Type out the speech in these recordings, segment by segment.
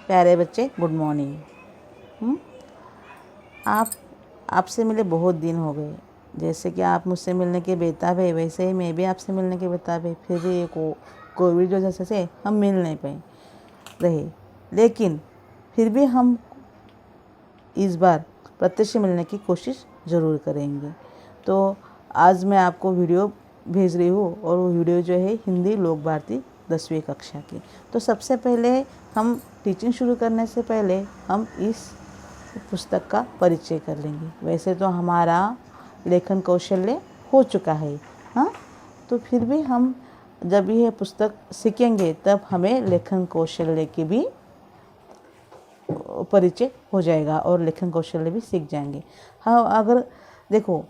प्यारे बच्चे, good morning. आप आपसे मिले बहुत दिन हो गए। जैसे कि आप मुझसे मिलने के बेताब है, वैसे ही मैं भी आपसे मिलने के बेताब है। फिर भी कोविड की वजह से हम मिल नहीं पाए रहे, लेकिन फिर भी हम इस बार प्रत्यक्ष मिलने की कोशिश ज़रूर करेंगे। तो आज मैं आपको वीडियो भेज रही हूँ, और वो वीडियो जो है हिंदी लोक भारती 10वीं कक्षा की। तो सबसे पहले हम टीचिंग शुरू करने से पहले हम इस पुस्तक का परिचय कर लेंगे। वैसे तो हमारा लेखन कौशल्य हो चुका है, हाँ, तो फिर भी हम जब यह पुस्तक सीखेंगे तब हमें लेखन कौशल्य की भी परिचय हो जाएगा और लेखन कौशल्य भी सीख जाएंगे। हाँ, अगर देखो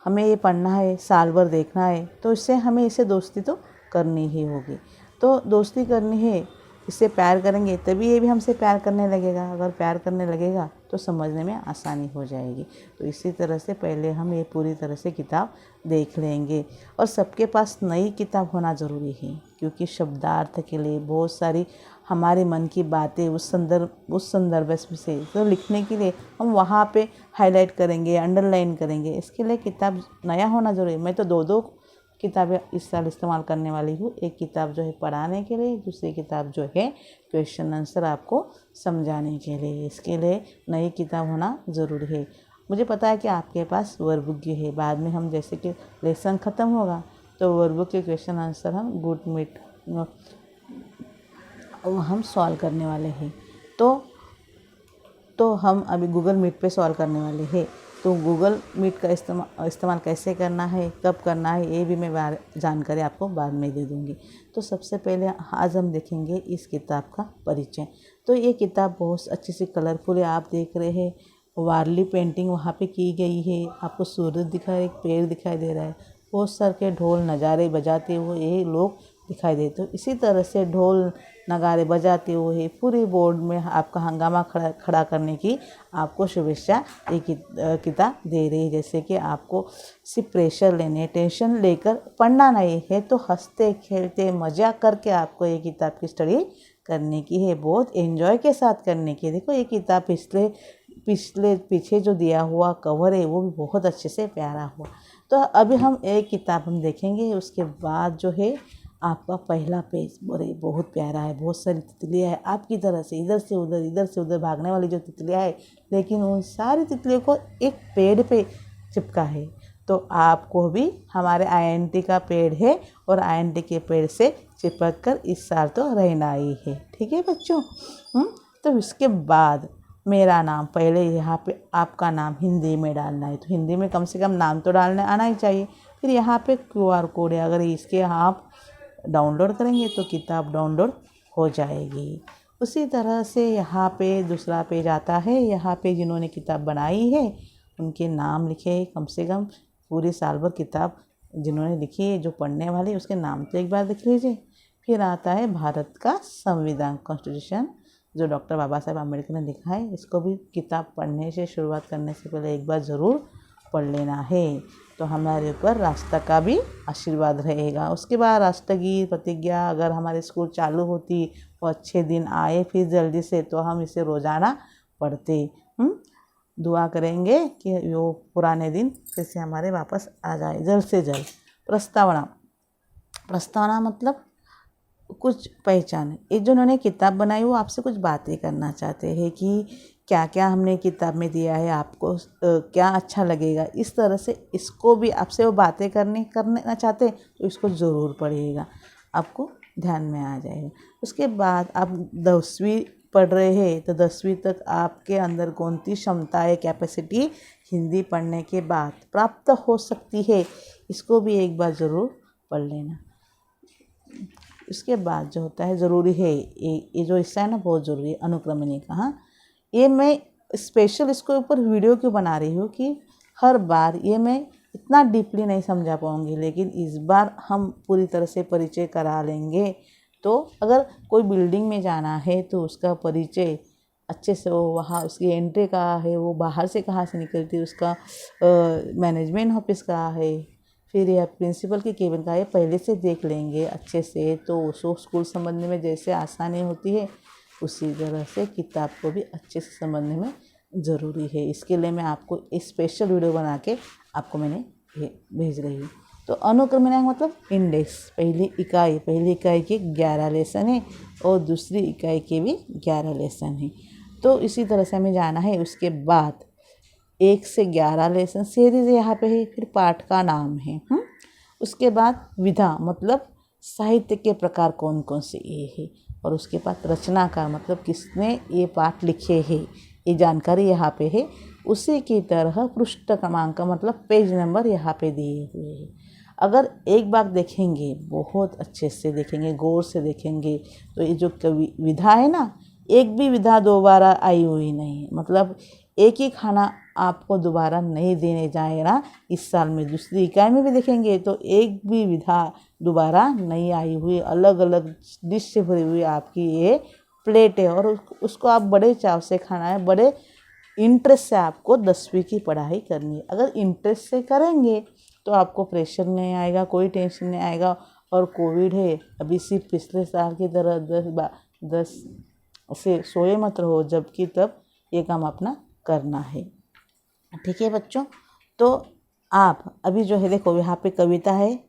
हमें ये पढ़ना है, साल भर देखना है, तो इससे हमें इसे दोस्ती तो करनी ही होगी। तो दोस्ती करनी है, इससे प्यार करेंगे तभी ये भी हमसे प्यार करने लगेगा। अगर प्यार करने लगेगा तो समझने में आसानी हो जाएगी। तो इसी तरह से पहले हम ये पूरी तरह से किताब देख लेंगे। और सबके पास नई किताब होना ज़रूरी है, क्योंकि शब्दार्थ के लिए बहुत सारी हमारे मन की बातें उस संदर्भ से तो लिखने के लिए हम वहाँ पे हाईलाइट करेंगे, अंडरलाइन करेंगे। इसके लिए किताब नया होना ज़रूरी है। मैं तो दो किताबें इस साल इस्तेमाल करने वाली हूँ। एक किताब जो है पढ़ाने के लिए, दूसरी किताब जो है क्वेश्चन आंसर आपको समझाने के लिए। इसके लिए नई किताब होना ज़रूरी है। मुझे पता है कि आपके पास वर्कबुक भी है। बाद में हम जैसे कि लेसन ख़त्म होगा तो वर्कबुक के क्वेश्चन आंसर हम गूगल मीट हम सॉल्व करने वाले हैं। तो हम अभी गूगल मीट पे सॉल्व करने वाले हैं। तो गूगल मीट का इस्तेमाल कैसे करना है, कब करना है, ये भी मैं जानकारी आपको बाद में दे दूँगी। तो सबसे पहले आज हम देखेंगे इस किताब का परिचय। तो ये किताब बहुत अच्छी सी कलरफुल है। आप देख रहे हैं वारली पेंटिंग वहाँ पे की गई है। आपको सूरज दिखा है, एक पेड़ दिखाई दे रहा है, बहुत सारे के ढोल नगाड़े बजाते हुए ये लोग दिखाई देते हो। इसी तरह से ढोल नगाड़े बजाते हुए पूरी बोर्ड में आपका हंगामा खड़ा करने की आपको शुभेच्छा ये किताब दे रही है। जैसे कि आपको सिर्फ प्रेशर लेने, टेंशन लेकर पढ़ना नहीं है, तो हंसते खेलते मजा करके आपको ये किताब की स्टडी करने की है, बहुत एंजॉय के साथ करने की है। देखो ये किताब पीछे जो दिया हुआ कवर है वो भी बहुत अच्छे से प्यारा हुआ। तो अभी हम एक किताब हम देखेंगे, उसके बाद जो है आपका पहला पेज बहुत प्यारा है। बहुत सारी तितलियाँ हैं आपकी तरह से, इधर से उधर भागने वाली जो तितलियाँ हैं, लेकिन उन सारी तितलियों को एक पेड़ पे चिपका है। तो आपको भी हमारे INT का पेड़ है और INT के पेड़ से चिपक कर इस साल तो रहना ही है। ठीक है बच्चों। तो इसके बाद मेरा नाम, पहले यहाँ पे आपका नाम हिंदी में डालना है, तो हिंदी में कम से कम नाम तो डालने आना ही चाहिए। फिर यहाँ पे QR कोड है, अगर इसके आप डाउनलोड करेंगे तो किताब डाउनलोड हो जाएगी। उसी तरह से यहाँ पे दूसरा पेज आता है। यहाँ पे जिन्होंने किताब बनाई है उनके नाम लिखे हैं, कम से कम पूरे साल भर किताब जिन्होंने लिखी है, जो पढ़ने वाले उसके नाम तो एक बार लिख लीजिए। फिर आता है भारत का संविधान, कॉन्स्टिट्यूशन, जो डॉक्टर बाबा साहेब अम्बेडकर ने लिखा है। इसको भी किताब पढ़ने से, शुरुआत करने से पहले एक बार ज़रूर पढ़ लेना है, तो हमारे ऊपर राष्ट्र का भी आशीर्वाद रहेगा। उसके बाद राष्ट्रगीत, प्रतिज्ञा, अगर हमारे स्कूल चालू होती और अच्छे दिन आए फिर जल्दी से, तो हम इसे रोज़ाना पढ़ते। दुआ करेंगे कि वो पुराने दिन फिर से हमारे वापस आ जाए जल्द से जल्द। प्रस्तावना मतलब कुछ पहचान। ये जो उन्होंने किताब बनाई वो आपसे कुछ बातें करना चाहते हैं कि क्या क्या हमने किताब में दिया है, आपको क्या अच्छा लगेगा। इस तरह से इसको भी आपसे वो बातें करना चाहते हैं, तो इसको ज़रूर पढ़िएगा, आपको ध्यान में आ जाएगा। उसके बाद आप 10वीं पढ़ रहे हैं, तो 10वीं तक आपके अंदर कौन सी क्षमताएं, कैपेसिटी हिंदी पढ़ने के बाद प्राप्त हो सकती है, इसको भी एक बार ज़रूर पढ़ लेना। उसके बाद जो होता है ज़रूरी है, ये जो हिस्सा है ना बहुत ज़रूरी है, अनुक्रमणिका का। हाँ, ये मैं स्पेशल इसके ऊपर वीडियो क्यों बना रही हूँ कि हर बार ये मैं इतना डीपली नहीं समझा पाऊँगी, लेकिन इस बार हम पूरी तरह से परिचय करा लेंगे। तो अगर कोई बिल्डिंग में जाना है तो उसका परिचय अच्छे से, वो वहाँ उसकी एंट्री कहाँ है, वो बाहर से कहाँ से निकलती है, उसका मैनेजमेंट ऑफिस कहाँ है, फिर यह प्रिंसिपल की केबिन का, ये पहले से देख लेंगे अच्छे से, तो उसको स्कूल समझने में जैसे आसानी होती है उसी तरह से किताब को भी अच्छे से समझने में ज़रूरी है। इसके लिए मैं आपको एक स्पेशल वीडियो बना के आपको मैंने भेज रही हूँ। तो अनुक्रमणिका मतलब इंडेक्स, पहली इकाई के 11 लेसन है और दूसरी इकाई के भी 11 लेसन है। तो इसी तरह से हमें जाना है। उसके बाद 1 से 11 लेसन सीरीज यहाँ पे है, फिर पाठ का नाम है। उसके बाद विधा मतलब साहित्य के प्रकार कौन कौन से ये है, और उसके बाद रचनाकार मतलब किसने ये पाठ लिखे हैं, ये जानकारी यहाँ पे है। उसी की तरह पृष्ठ क्रमांक मतलब पेज नंबर यहाँ पे दिए हुए हैं। अगर एक बार देखेंगे, बहुत अच्छे से देखेंगे, गौर से देखेंगे, तो ये जो विधा है ना, एक भी विधा दोबारा आई हुई नहीं, मतलब एक ही खाना आपको दोबारा नहीं देने जाएगा इस साल में। दूसरी इकाई में भी देखेंगे तो एक भी विधा दोबारा नहीं आई हुई, अलग अलग डिश से भरी हुई आपकी ये प्लेट है, और उसको आप बड़े चाव से खाना है, बड़े इंटरेस्ट से आपको 10वीं की पढ़ाई करनी है। अगर इंटरेस्ट से करेंगे तो आपको प्रेशर नहीं आएगा, कोई टेंशन नहीं आएगा। और कोविड है अभी, सिर्फ पिछले साल की तरह 10 से सोए मत रहो, जबकि तब ये काम अपना करना है। ठीक है बच्चों, तो आप अभी जो है देखो, यहाँ पे कविता है,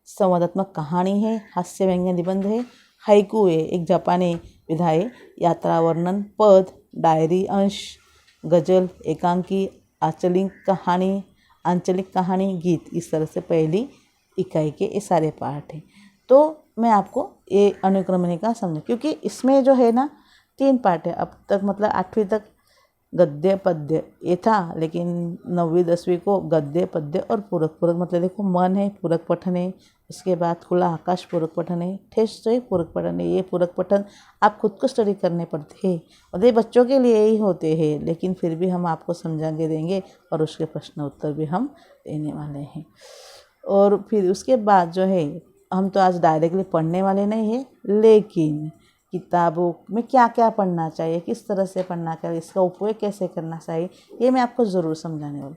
संवादात्मक कहानी है, हास्य व्यंग्य निबंध है, हाइकू है, एक जापानी विधा है, यात्रा वर्णन, पद, डायरी अंश, गजल, एकांकी, आंचलिक कहानी, गीत। इस तरह से पहली इकाई के ये सारे पाठ हैं। तो मैं आपको ये अनुक्रमणिका समझ, क्योंकि इसमें जो है ना 3 पाठ है अब तक, मतलब 8वीं तक गद्य पद्य ये था, लेकिन 9वीं 10वीं को गद्य पद्य और पूरक मतलब देखो, मन है पूरक पठन है, उसके बाद खुला आकाश पूरक पठन है, ठेस से पूरक पठन है। ये पूरक पठन आप खुद को स्टडी करने पड़ते हैं, और ये बच्चों के लिए ही होते हैं, लेकिन फिर भी हम आपको समझा के देंगे और उसके प्रश्न उत्तर भी हम देने वाले हैं। और फिर उसके बाद जो है, हम तो आज डायरेक्टली पढ़ने वाले नहीं हैं, लेकिन किताबों में क्या क्या पढ़ना चाहिए, किस तरह से पढ़ना चाहिए, इसका उपयोग कैसे करना चाहिए, ये मैं आपको ज़रूर समझाने वाली।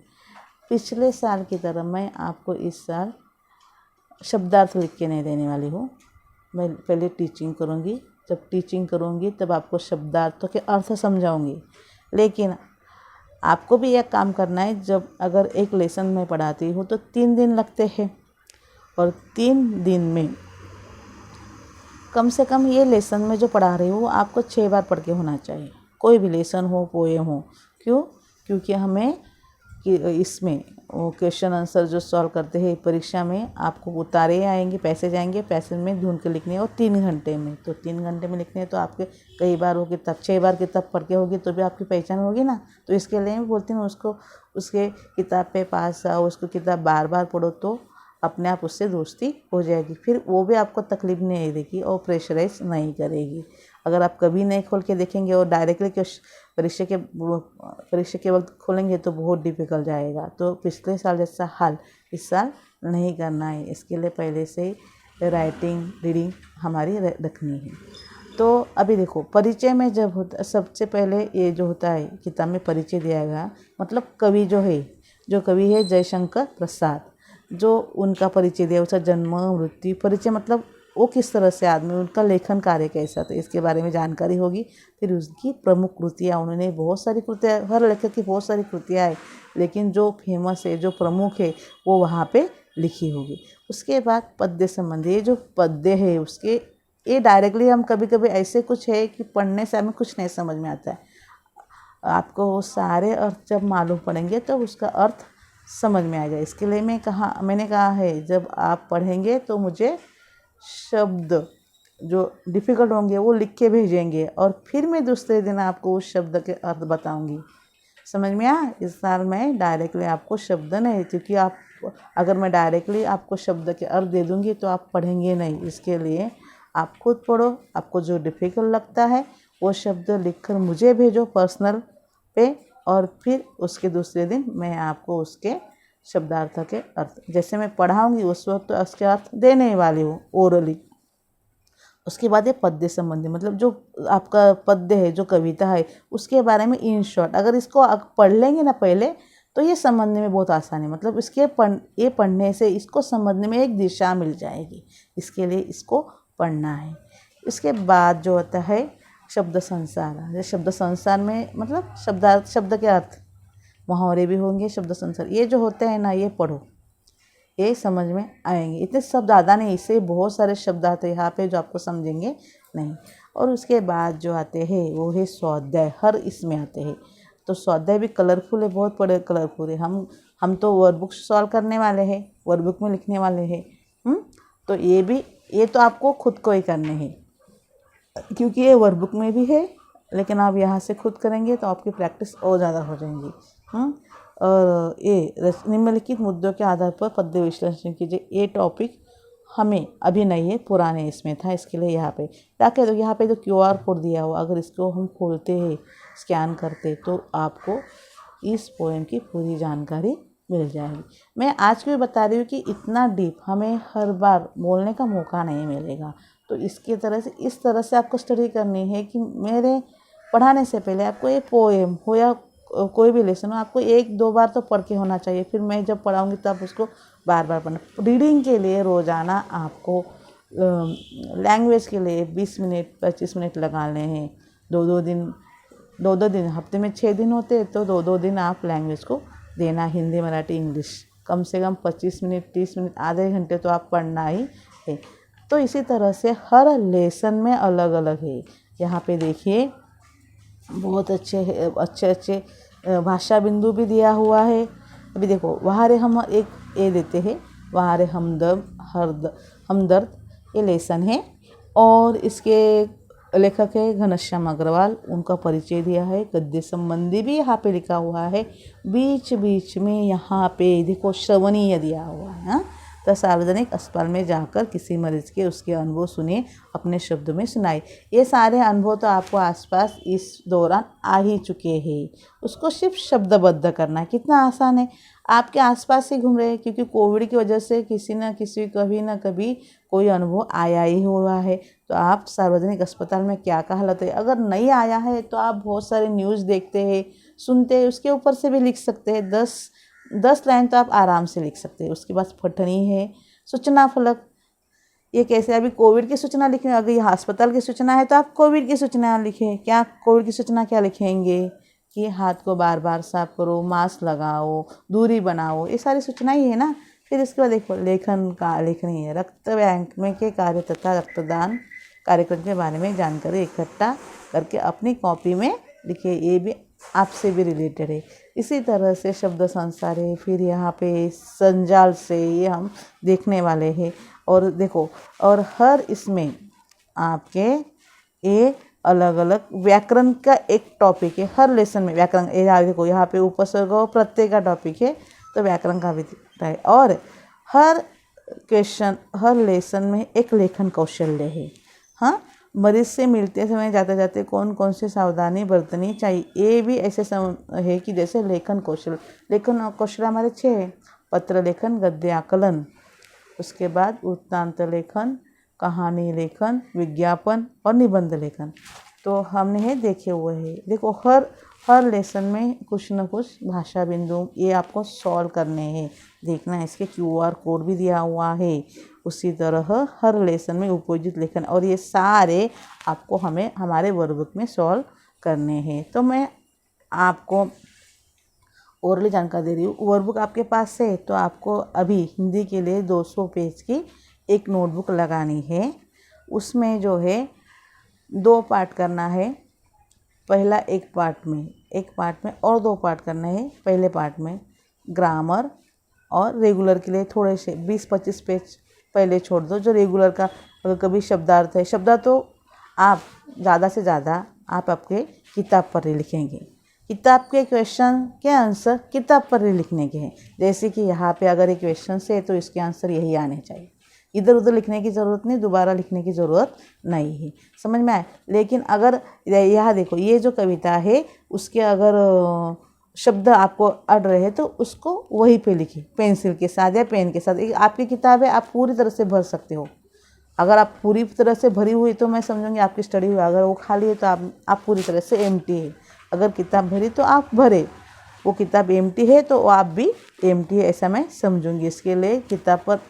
पिछले साल की तरह मैं आपको इस साल शब्दार्थ लिख के नहीं देने वाली हूँ। मैं पहले टीचिंग करूँगी, जब टीचिंग करूँगी तब आपको शब्दार्थों के अर्थ समझाऊँगी। लेकिन आपको भी एक काम करना है, जब अगर एक लेसन में पढ़ाती हूँ तो 3 दिन लगते हैं, और 3 दिन में कम से कम ये लेसन में जो पढ़ा रही हूँ आपको 6 बार पढ़ के होना चाहिए, कोई भी लेसन हो, पोएम हो। क्यों? क्योंकि हमें इसमें वो क्वेश्चन आंसर जो सॉल्व करते हैं परीक्षा में, आपको उतारे आएंगे, पैसेज आएंगे, पैसेज में ढूंढ के लिखने, और 3 घंटे में, तो 3 घंटे में लिखने हैं। तो आपके कई बार हो किताब 6 बार किताब पढ़ के होगी तो भी आपकी पहचान होगी ना। तो इसके लिए मैं बोलती हूँ उसको, उसके किताब पे पास आओ, उसको किताब बार बार पढ़ो, तो अपने आप उससे दोस्ती हो जाएगी। फिर वो भी आपको तकलीफ नहीं देगी और प्रेशराइज नहीं करेगी। अगर आप कभी नहीं खोल के देखेंगे और डायरेक्टली परीक्षा के वक्त खोलेंगे तो बहुत डिफिकल्ट जाएगा। तो पिछले साल जैसा हाल इस साल नहीं करना है। इसके लिए पहले से ही राइटिंग रीडिंग हमारी रखनी है। तो अभी देखो, परिचय में जब होता, सबसे पहले ये जो होता है किताब में परिचय दिया गया, मतलब कवि जो कवि है जयशंकर प्रसाद, जो उनका परिचय दिया, उसका जन्म मृत्यु, परिचय मतलब वो किस तरह से आदमी, उनका लेखन कार्य कैसा था, इसके बारे में जानकारी होगी। फिर उसकी प्रमुख कृतियाँ, उन्होंने बहुत सारी कृतियाँ, हर लेखक की बहुत सारी कृतियाँ है, लेकिन जो फेमस है, जो प्रमुख है, वो वहाँ पे लिखी होगी। उसके बाद पद्य संबंधी, ये जो पद्य है उसके, ये डायरेक्टली हम कभी कभी ऐसे कुछ है कि पढ़ने से हमें कुछ नहीं समझ में आता है। आपको वो सारे अर्थ जब मालूम पड़ेंगे तो उसका अर्थ समझ में आ जाए। इसके लिए मैंने कहा है, जब आप पढ़ेंगे तो मुझे शब्द जो डिफ़िकल्ट होंगे वो लिख के भेजेंगे, और फिर मैं दूसरे दिन आपको उस शब्द के अर्थ बताऊंगी। समझ में आया? इस साल मैं डायरेक्टली आपको शब्द नहीं, क्योंकि आप अगर मैं डायरेक्टली आपको शब्द के अर्थ दे दूंगी तो आप पढ़ेंगे नहीं। इसके लिए आप खुद पढ़ो, आपको जो डिफ़िकल्ट लगता है वो शब्द लिखकर मुझे भेजो पर्सनल पे, और फिर उसके दूसरे दिन मैं आपको उसके शब्दार्थ के अर्थ, जैसे मैं पढ़ाऊंगी उस वक्त तो उसके अर्थ देने वाली हूँ ओरली। उसके बाद ये पद्य संबंधी, मतलब जो आपका पद्य है, जो कविता है, उसके बारे में इन शॉर्ट अगर इसको पढ़ लेंगे ना पहले, तो ये समझने में बहुत आसानी, मतलब ये पढ़ने से इसको समझने में एक दिशा मिल जाएगी। इसके लिए इसको पढ़ना है। इसके बाद जो होता है शब्द संसार। जैसे शब्द संसार में मतलब शब्दार्थ, शब्द के अर्थ, मुहावरे भी होंगे, शब्द संसार ये जो होते हैं ना, ये पढ़ो, ये समझ में आएंगे। इतने शब्द ज़्यादा नहीं, इससे बहुत सारे शब्द आते हैं यहाँ पे जो आपको समझेंगे नहीं। और उसके बाद जो आते हैं वो है स्वाध्याय, हर इसमें आते हैं। तो स्वाध्याय भी कलरफुल है, बहुत बड़े कलरफुल है। हम तो वर्कबुक सॉल्व करने वाले हैं, वर्कबुक में लिखने वाले हैं। तो ये तो आपको खुद को ही करने हैं, क्योंकि ये वर्कबुक में भी है, लेकिन आप यहाँ से खुद करेंगे तो आपकी प्रैक्टिस और ज़्यादा हो जाएंगी। और ये निम्नलिखित मुद्दों के आधार पर पद्य विश्लेषण कीजिए। ये टॉपिक हमें अभी नहीं है, पुराने इसमें था, इसके लिए यहाँ पे ताकि तो यहाँ पे जो QR कोड दिया हुआ, अगर इसको हम खोलते हैं, स्कैन करते, तो आपको इस पोएम की पूरी जानकारी मिल जाएगी। मैं आज भी बता रही हूँ कि इतना डीप हमें हर बार बोलने का मौका नहीं मिलेगा। तो इसकी तरह से, इस तरह से आपको स्टडी करनी है कि मेरे पढ़ाने से पहले आपको ये पोएम हो या कोई भी लेसन हो, आपको 1-2 बार तो पढ़ के होना चाहिए। फिर मैं जब पढ़ाऊँगी तब उसको बार बार पढ़ना। रीडिंग के लिए रोज़ाना आपको लैंग्वेज के लिए 20 मिनट 25 मिनट लगाने हैं। 2-2 दिन, हफ्ते में 6 दिन होते हैं, तो 2-2 दिन आप लैंग्वेज को देना, हिंदी, मराठी, इंग्लिश। कम से कम 25 मिनट 30 मिनट, आधे घंटे तो आप पढ़ना ही है। तो इसी तरह से हर लेसन में अलग अलग है। यहाँ पे देखिए बहुत अच्छे भाषा बिंदु भी दिया हुआ है। अभी देखो, वहाँ रे हम एक ए देते हैं, वहाँ रे हमदर्द, ये लेसन है। और इसके लेखक है घनश्याम अग्रवाल, उनका परिचय दिया है। गद्य संबंधी भी यहाँ पे लिखा हुआ है। बीच बीच में यहाँ पे देखो श्रवणीय दिया हुआ है। तो सार्वजनिक अस्पताल में जाकर किसी मरीज के उसके अनुभव सुने, अपने शब्द में सुनाए। ये सारे अनुभव तो आपको आसपास इस दौरान आ ही चुके हैं। उसको सिर्फ शब्दबद्ध करना है, कितना आसान है। आपके आसपास ही घूम रहे हैं, क्योंकि कोविड की वजह से किसी न किसी कभी ना कभी कोई अनुभव आया ही हुआ है। तो आप सार्वजनिक अस्पताल में क्या का हालत है, अगर नहीं आया है तो आप बहुत सारे न्यूज़ देखते हैं, सुनते हैं, उसके ऊपर से भी लिख सकते हैं। 10 लाइन तो आप आराम से लिख सकते हैं। उसके बाद पठनी है, सूचना फलक। ये कैसे, अभी कोविड की सूचना लिखें, अगर ये अस्पताल की सूचना है तो आप कोविड की सूचना लिखें। क्या कोविड की सूचना क्या लिखेंगे कि हाथ को बार बार साफ करो, मास्क लगाओ, दूरी बनाओ, ये सारी सूचना ही है ना। फिर इसके बाद देखो लेखनी है, रक्त बैंक में के कार्य तथा रक्तदान कार्यक्रम के बारे में जानकारी इकट्ठा करके अपनी कॉपी में लिखिए। ये भी आपसे भी रिलेटेड है। इसी तरह से शब्द संसार है। फिर यहाँ पे संजाल से ये हम देखने वाले हैं। और देखो, और हर इसमें आपके ये अलग अलग व्याकरण का एक टॉपिक है। हर लेसन में व्याकरण, ये देखो यहाँ पे उपसर्ग और प्रत्यय का टॉपिक है, तो व्याकरण का भी दिखता है। और हर क्वेश्चन, हर लेसन में एक लेखन कौशल्य है। हाँ, मरीज से मिलते समय जाते जाते कौन कौन सी सावधानी बरतनी चाहिए, ये भी ऐसे है कि जैसे लेखन कौशल हमारे 6 है। पत्र लेखन, गद्य आकलन, उसके बाद वृत्तांत लेखन, कहानी लेखन, विज्ञापन और निबंध लेखन। तो हमने ये देखे हुए हैं। देखो हर लेसन में कुछ न कुछ भाषा बिंदु ये आपको सॉल्व करने हैं, देखना है। इसके QR कोड भी दिया हुआ है। उसी तरह हर लेसन में उपयोजित लेखन, और ये सारे आपको हमारे वर्कबुक में सॉल्व करने हैं। तो मैं आपको ओरली जानकारी दे रही हूँ। वर्कबुक आपके पास है तो आपको अभी हिंदी के लिए 200 पेज की एक नोटबुक लगानी है। उसमें जो है 2 पार्ट करना है। पहला एक पार्ट में और 2 पार्ट करना है। पहले पार्ट में ग्रामर और रेगुलर के लिए थोड़े से 20-25 पेज पहले छोड़ दो। जो रेगुलर का अगर कभी शब्दार्थ है, शब्दार्थ तो आप ज़्यादा से ज़्यादा आप आपके किताब पर ही लिखेंगे। किताब के क्वेश्चन के आंसर किताब पर ही लिखने के हैं। जैसे कि यहाँ पे अगर एक क्वेश्चन से तो इसके आंसर यही आने चाहिए, इधर उधर लिखने की ज़रूरत नहीं, दोबारा लिखने की ज़रूरत नहीं है। समझ में आए। लेकिन अगर यहाँ देखो, ये जो कविता है उसके अगर शब्द आपको अड़ रहे तो उसको वहीं पे लिखिए, पेंसिल के साथ या पेन के साथ। आपकी किताब है, आप पूरी तरह से भर सकते हो। अगर आप पूरी तरह से भरी हुई तो मैं समझूंगी आपकी स्टडी हुई। अगर वो खाली है तो आप पूरी तरह से एम्प्टी है। अगर किताब भरी तो आप भरे, वो किताब एम्प्टी है तो आप भी एम्प्टी है, ऐसा मैं समझूंगी। इसके लिए किताब पर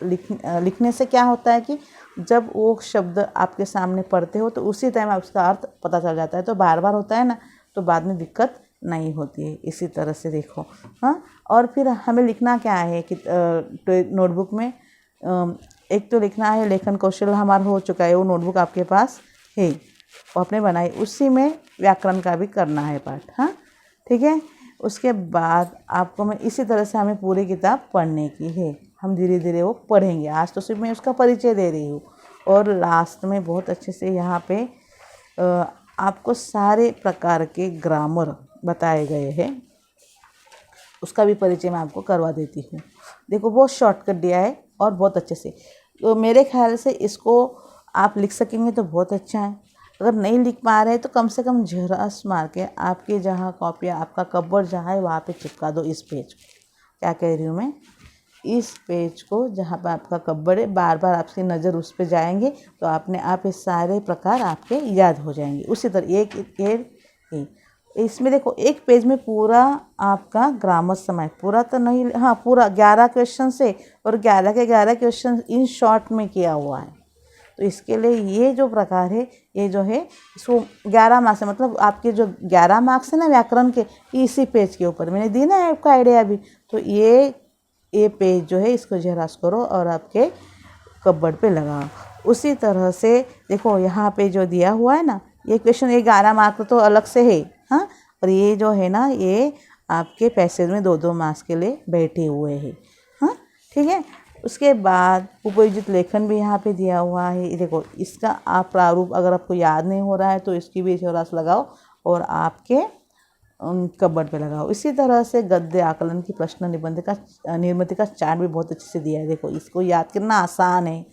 लिखने से क्या होता है कि जब वो शब्द आपके सामने पढ़ते हो तो उसी टाइम उसका अर्थ पता चल जाता है, तो बार बार होता है ना, तो बाद में दिक्कत नहीं होती है। इसी तरह से देखो, हाँ। और फिर हमें लिखना क्या है कि नोटबुक में एक तो लिखना है, लेखन कौशल हमारा हो चुका है, वो नोटबुक आपके पास है, वो आपने बनाई, उसी में व्याकरण का भी करना है पाठ, हाँ, ठीक है। उसके बाद आपको मैं इसी तरह से हमें पूरी किताब पढ़ने की है, हम धीरे धीरे वो पढ़ेंगे। आज तो सिर्फ मैं उसका परिचय दे रही हूँ, और लास्ट में बहुत अच्छे से यहाँ पे आपको सारे प्रकार के ग्रामर बताए गए हैं, उसका भी परिचय मैं आपको करवा देती हूँ। देखो बहुत शॉर्टकट दिया है और बहुत अच्छे से, तो मेरे ख्याल से इसको आप लिख सकेंगे तो बहुत अच्छा है। अगर नहीं लिख पा रहे तो कम से कम झेरास मार के आपके जहाँ कॉपी, आपका कपबोर्ड जहाँ है वहाँ पे चिपका दो इस पेज को। क्या कह रही हूँ मैं, इस पेज को जहाँ पर आपका कपबोर्ड है, बार बार आपकी नज़र उस पर जाएंगे तो अपने आप ये सारे प्रकार आपके याद हो जाएंगे। उसी तरह एक इसमें देखो एक पेज में पूरा आपका ग्रामर समय, पूरा तो नहीं, हाँ पूरा 11 क्वेश्चन से, और 11 के 11 क्वेश्चन इन शॉर्ट में किया हुआ है। तो इसके लिए ये जो प्रकार है, ये जो है इसको 11 मार्क्स है, मतलब आपके जो 11 मार्क्स है ना व्याकरण के, इसी पेज के ऊपर मैंने दी ना आपका आइडिया अभी। तो ये पेज जो है इसको जेरास करो और आपके कपबोर्ड पे लगाओ। उसी तरह से देखो यहाँ पे जो दिया हुआ है ना, ये क्वेश्चन, ये 11 मार्क तो अलग से है, हाँ, और ये जो है ना ये आपके पैसेज में 2-2 मार्क्स के लिए बैठे हुए हैं, हाँ, ठीक है। उसके बाद उपयोजित लेखन भी यहाँ पे दिया हुआ है। ये देखो इसका आप प्रारूप अगर आपको याद नहीं हो रहा है तो इसकी भी जेरास लगाओ और आपके कपबोर्ड पे लगाओ। इसी तरह से गद्य आकलन की प्रश्न निबंध का निर्मिति का चार्ट भी बहुत अच्छे से दिया है। देखो इसको याद करना आसान है,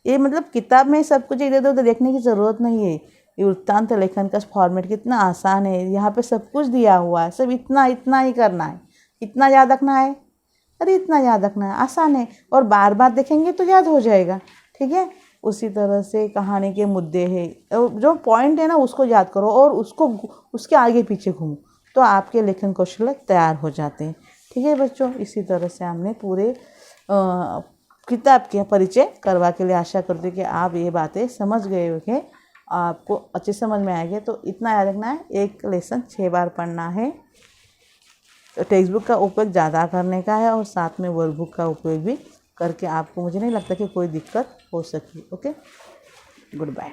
ये मतलब किताब में सब कुछ इधर उधर देखने की ज़रूरत नहीं है। ये वृत्तांत लेखन का फॉर्मेट कितना आसान है, यहाँ पे सब कुछ दिया हुआ है, सब इतना इतना ही करना है, इतना याद रखना है, अरे इतना याद रखना है, आसान है, और बार बार देखेंगे तो याद हो जाएगा, ठीक है। उसी तरह से कहानी के मुद्दे हैं, जो पॉइंट है ना उसको याद करो और उसको उसके आगे पीछे घूमो, तो आपके लेखन कौशल तैयार हो जाते हैं, ठीक है बच्चों। इसी तरह से हमने पूरे किताब के परिचय करवा के लिए आशा करती हूँ कि आप ये बातें समझ गए होंगे, आपको अच्छे समझ में आएंगे। तो इतना याद रखना है, एक लेसन 6 बार पढ़ना है, तो टेक्स्ट बुक का उपयोग ज़्यादा करने का है, और साथ में वर्कबुक का उपयोग भी करके आपको, मुझे नहीं लगता कि कोई दिक्कत हो सके। Okay, good bye.